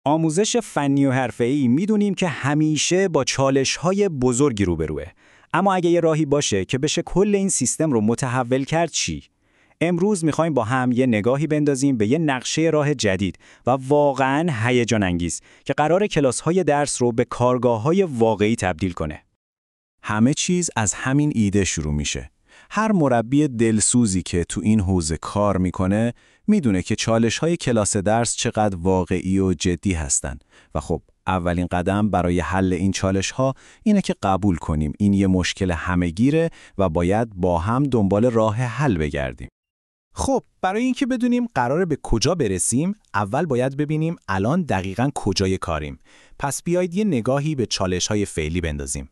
آموزش فنی و حرفه‌ای میدونیم که همیشه با چالش‌های بزرگی روبروه. اما اگه یه راهی باشه که بشه کل این سیستم رو متحول کرد چی؟ امروز می‌خوایم با هم یه نگاهی بندازیم به یه نقشه راه جدید و واقعاً هیجان انگیز که قراره کلاس‌های درس رو به کارگاه‌های واقعی تبدیل کنه. همه چیز از همین ایده شروع میشه. هر مربی دلسوزی که تو این حوزه کار میکنه میدونه که چالش‌های کلاس درس چقدر واقعی و جدی هستن و خب اولین قدم برای حل این چالش‌ها اینه که قبول کنیم این یه مشکل همه‌گیره و باید با هم دنبال راه حل بگردیم. خب برای اینکه بدونیم قراره به کجا برسیم، اول باید ببینیم الان دقیقاً کجای کاریم. پس بیایید یه نگاهی به چالش‌های فعلی بندازیم.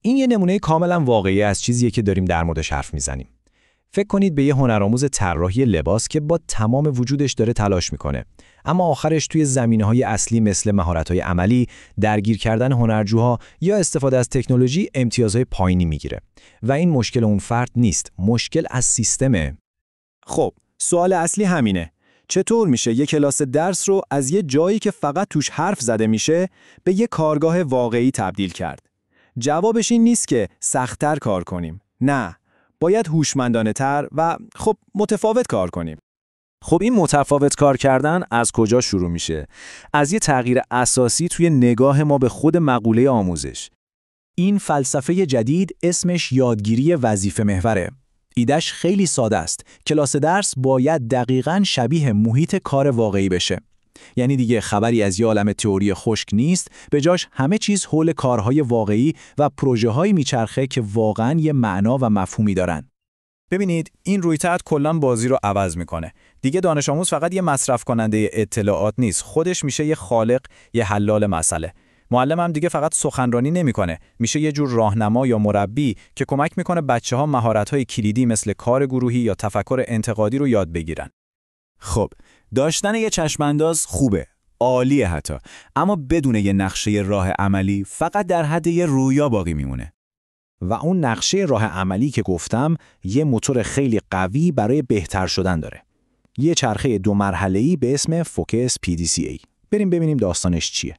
این یه نمونه کاملا واقعی از چیزیه که داریم در موردش حرف میزنیم. فکر کنید به یه هنرآموز طراحی لباس که با تمام وجودش داره تلاش میکنه، اما آخرش توی زمینه‌های اصلی مثل مهارت‌های عملی، درگیر کردن هنرجوها یا استفاده از تکنولوژی امتیازهای پایینی میگیره. و این مشکل اون فرد نیست، مشکل از سیستمه. خب، سوال اصلی همینه. چطور میشه یک کلاس درس رو از یه جایی که فقط توش حرف زده میشه به یه کارگاه واقعی تبدیل کرد؟ جوابش این نیست که سخت‌تر کار کنیم. نه، باید هوشمندانه‌تر و خب متفاوت کار کنیم. خب این متفاوت کار کردن از کجا شروع میشه؟ از یه تغییر اساسی توی نگاه ما به خود مقوله آموزش. این فلسفه جدید اسمش یادگیری وظیفه محوره. ایده‌اش خیلی ساده است. کلاس درس باید دقیقاً شبیه محیط کار واقعی بشه. یعنی دیگه خبری از یه عالم تئوری خشک نیست، به جاش همه چیز حول کارهای واقعی و پروژه‌هایی میچرخه که واقعاً یه معنا و مفهومی دارن. ببینید، این رویکرد کلاً بازی رو عوض میکنه. دیگه دانش آموز فقط یه مصرف کننده اطلاعات نیست، خودش میشه یه خالق، یه حلال مسئله. معلم هم دیگه فقط سخنرانی نمیکنه، میشه یه جور راهنما یا مربی که کمک میکنه بچه‌ها مهارت‌های کلیدی مثل کار گروهی یا تفکر انتقادی رو یاد بگیرن. خب، داشتن یه چشمانداز خوبه، عالیه حتی، اما بدون یه نقشه راه عملی فقط در حد یه رویا باقی میمونه. و اون نقشه راه عملی که گفتم یه موتور خیلی قوی برای بهتر شدن داره. یه چرخه 2 مرحله‌ای به اسم فوکس PDCA. بریم ببینیم داستانش چیه.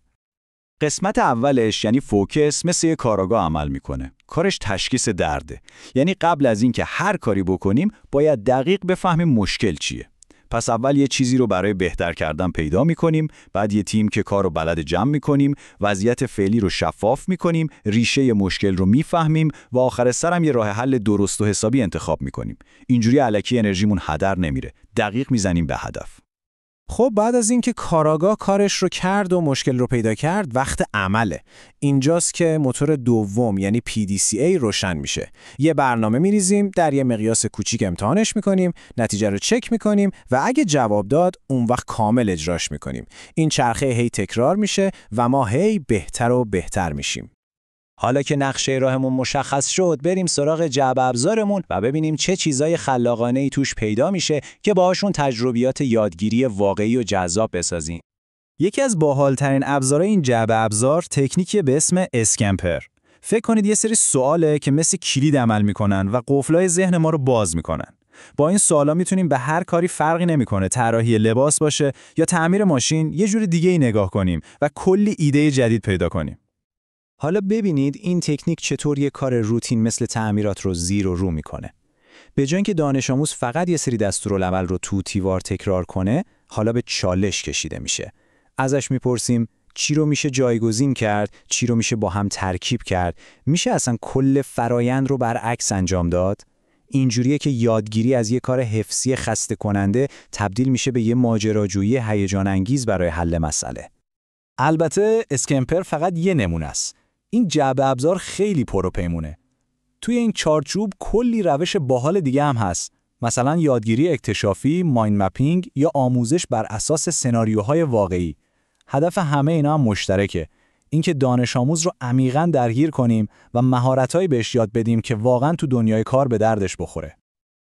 قسمت اولش یعنی فوکس مثل یه کاراگاه عمل میکنه. کارش تشخیص درده. یعنی قبل از اینکه هر کاری بکنیم باید دقیق بفهمیم مشکل چیه. پس اول یه چیزی رو برای بهتر کردن پیدا میکنیم، بعد یه تیم که کارو بلد جمع میکنیم، وضعیت فعلی رو شفاف میکنیم، ریشه مشکل رو میفهمیم و آخر سر هم یه راه حل درست و حسابی انتخاب میکنیم. اینجوری الکی انرژیمون هدر نمیره. دقیق میزنیم به هدف. خب بعد از اینکه کاراگاه کارش رو کرد و مشکل رو پیدا کرد، وقت عمله. اینجاست که موتور دوم یعنی PDCA روشن میشه. یه برنامه میریزیم، در یه مقیاس کوچیک امتحانش میکنیم، نتیجه رو چک میکنیم و اگه جواب داد، اون وقت کامل اجراش میکنیم. این چرخه هی تکرار میشه و ما هی بهتر و بهتر میشیم. حالا که نقشه راهمون مشخص شد، بریم سراغ جعبه ابزارمون و ببینیم چه چیزای خلاقانه‌ای توش پیدا میشه که باهاشون تجربیات یادگیری واقعی و جذاب بسازیم. یکی از باحال‌ترین ابزارهای این جعبه ابزار تکنیکی به اسم اسکمپر. فکر کنید یه سری سواله که مثل کلید عمل میکنن و قفلای ذهن ما رو باز میکنن. با این سوالا میتونیم به هر کاری فرقی نمیکنه، طراحی لباس باشه یا تعمیر ماشین، یه جور دیگه ای نگاه کنیم و کلی ایده جدید پیدا کنیم. حالا ببینید این تکنیک چطور یه کار روتین مثل تعمیرات رو زیر و رو میکنه. به جای اینکه دانش آموز فقط یه سری دستورالعمل رو تو تیوار تکرار کنه، حالا به چالش کشیده میشه. ازش میپرسیم چی رو میشه جایگزین کرد، چی رو میشه با هم ترکیب کرد، میشه اصلا کل فرایند رو برعکس انجام داد. اینجوریه که یادگیری از یه کار حفظی خسته کننده تبدیل میشه به یه ماجراجویی هیجان انگیز برای حل مسئله. البته اسکمپر فقط یه نمونه است. این جعبه ابزار خیلی پر و پیمونه. توی این چارچوب کلی روش باحال دیگه هم هست. مثلا یادگیری اکتشافی، مایند مپینگ یا آموزش بر اساس سناریوهای واقعی. هدف همه اینا هم مشترکه. اینکه دانش آموز رو عمیقاً درگیر کنیم و مهارتایی بهش یاد بدیم که واقعاً تو دنیای کار به دردش بخوره.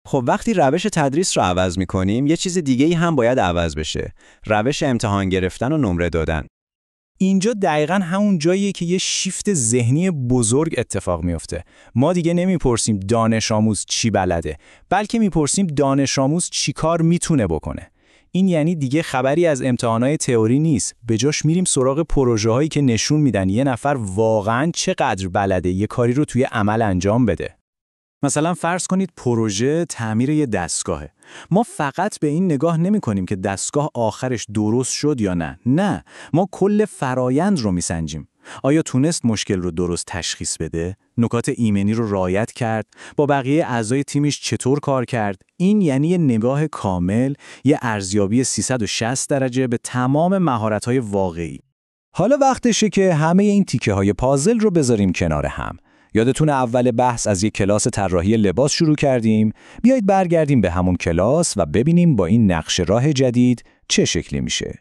خب وقتی روش تدریس رو عوض می‌کنیم، یه چیز دیگه‌ای هم باید عوض بشه. روش امتحان گرفتن و نمره دادن. اینجا دقیقاً همون جاییه که یه شیفت ذهنی بزرگ اتفاق میفته. ما دیگه نمیپرسیم دانش آموز چی بلده، بلکه میپرسیم دانش آموز چی کار میتونه بکنه. این یعنی دیگه خبری از امتحانات تئوری نیست، به جاش میریم سراغ پروژه‌هایی که نشون میدن یه نفر واقعاً چقدر بلده یه کاری رو توی عمل انجام بده. مثلا فرض کنید پروژه تعمیر یه دستگاهه. ما فقط به این نگاه نمی کنیم که دستگاه آخرش درست شد یا نه، ما کل فرایند رو میسنجیم. آیا تونست مشکل رو درست تشخیص بده؟ نکات ایمنی رو رعایت کرد؟ با بقیه اعضای تیمش چطور کار کرد؟ این یعنی یه نگاه کامل، یه ارزیابی 360 درجه به تمام مهارت‌های واقعی. حالا وقتشه که همه این تیکه‌های پازل رو بذاریم کنار هم. یادتون اول بحث از یک کلاس طراحی لباس شروع کردیم؟ بیایید برگردیم به همون کلاس و ببینیم با این نقش راه جدید چه شکلی میشه.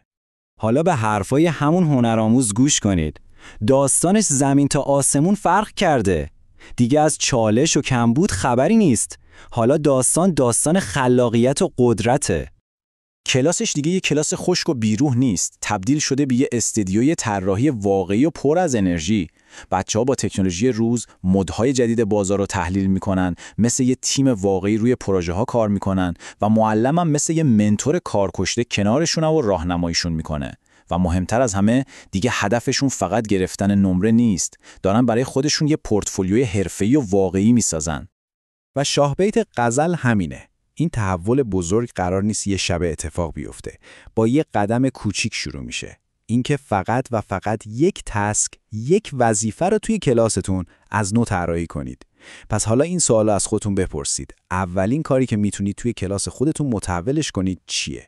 حالا به حرفای همون هنرآموز گوش کنید. داستانش زمین تا آسمون فرق کرده. دیگه از چالش و کمبود خبری نیست. حالا داستان خلاقیت و قدرته. کلاسش دیگه یه کلاس خشک و بیروح نیست، تبدیل شده به یه استدیوی طراحی واقعی و پر از انرژی. بچه‌ها با تکنولوژی روز مدهای جدید بازار رو تحلیل میکنن، مثل یه تیم واقعی روی پروژه ها کار میکنن و معلمم مثل یه منتور کارکشته کنارشون و راهنماییشون میکنه. و مهمتر از همه دیگه هدفشون فقط گرفتن نمره نیست، دارن برای خودشون یه پورتفولیوی حرفه‌ای و واقعی میسازن. و شاهبیت غزل همینه. این تحول بزرگ قرار نیست یه شب اتفاق بیفته. با یه قدم کوچیک شروع میشه. اینکه فقط و فقط یک تسک، یک وظیفه رو توی کلاستون از نو طراحی کنید. پس حالا این سوال از خودتون بپرسید. اولین کاری که میتونید توی کلاس خودتون متحولش کنید چیه؟